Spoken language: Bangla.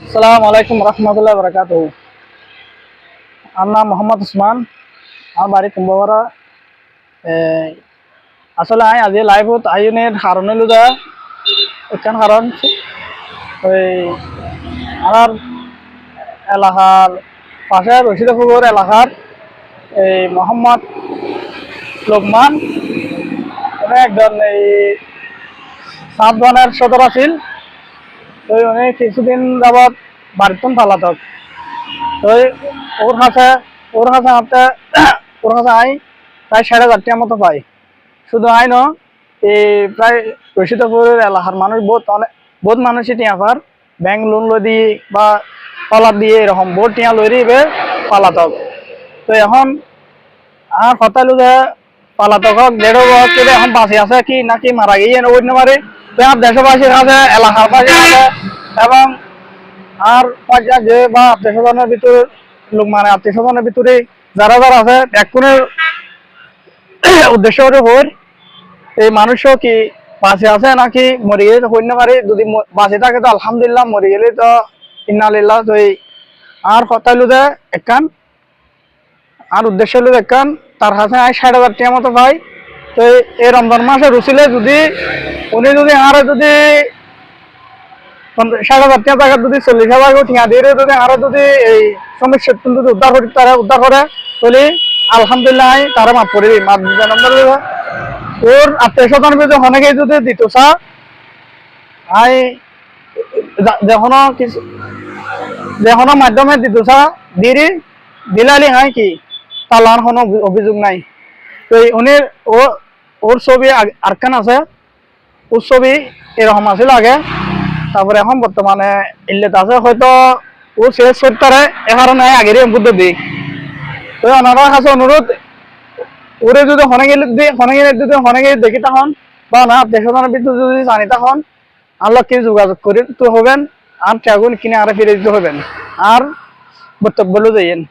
আসসালামু আলাইকুম রহমতুল্লাহ বরকাত। আমার নাম মোহাম্মদ উসমান। আমার বাড়ি কুম্ভবরা। আসলে আজি লাইভত আইনের কারণ হইল যা এখান কারণ ওই আমার এলাকার পাশে রশিদপুর এলাকার এই মোহাম্মদ লোকমান একজন এই সাবধানের সদর আছিল। তো উনি কিছুদিন যাবৎ বাড়িতন পালাতক। তো ওর কাছে আই প্রায় ৬,৫০০ মতো পাই। শুধু আই ন এই প্রায় রশিদপুরের এলাকার মানুষ বহুত মানুষই টিয়া পার ব্যাংক লোন লই দিয়ে বা তলার দিয়ে এরকম বহুত টিয়া লই দিবে পালাতক। তো এখন আর কথা হলো যে পালাতক হোক ১.৫ বছর এখন বাঁচি আছে কি নাকি মারা গিয়ে ওই নামারে। তো আর দেশবাসীর কাছে এলাকার বাসীর কাছে এবং আর পর্যায়ে যে বা আত্মীয় স্বজনের ভিতরে লোক মানে আত্মীয় স্বজনের ভিতরে যারা যারা আছে এক্ষুনের উদ্দেশ্য করে হই এই মানুষও কি বাঁচে আছে নাকি মরে গেলে হই না পারে। যদি বাঁচে থাকে তো আলহামদুলিল্লাহ, মরে গেলে তো ইন্নালিল্লাহ। তো আর কথা হলো যে একখান আর উদ্দেশ্য হলো একখান তার কাছে ৬০,০০০ টাকা মতো পাই। তো এই রমজান মাসে রুচিলে যদি উনি যদি আরো যদি ৬০,০০০ টাকা যদি ৪০,০০০ ঠিকা দিয়ে যদি আরো যদি এই সমস্যা যদি উদ্ধার করে তাহলে আলহামদুলিল্লাহ তারা মাফ করে দিই। মাফ নম্বর ওর আত্মীয় স্বজন অনেকেই যদি দিত চা আই যেকোনো মাধ্যমে দিত চা দিলালি হয় কি তালার কোনো অভিযোগ নাই। তো উনি ওর ছবি আরকান আছে, ওর ছবি এরকম আছিল আগে। তারপরে এখন বর্তমানে ইল্লেত আছে হয়তো ও শেষ সরকারে এ কারণে আগের বুদ্ধ দিই। তো ওনার কাছে অনুরোধ ওরে যদি হনে গেলে দেখি তখন বা না দেশের ভিতরে যদি জানি তখন আল্লাহ কি যোগাযোগ করে তো হবেন আর ট্রাগুন কিনে আর ফিরে দিতে হবেন আর বক্তব্য যাইয়েন।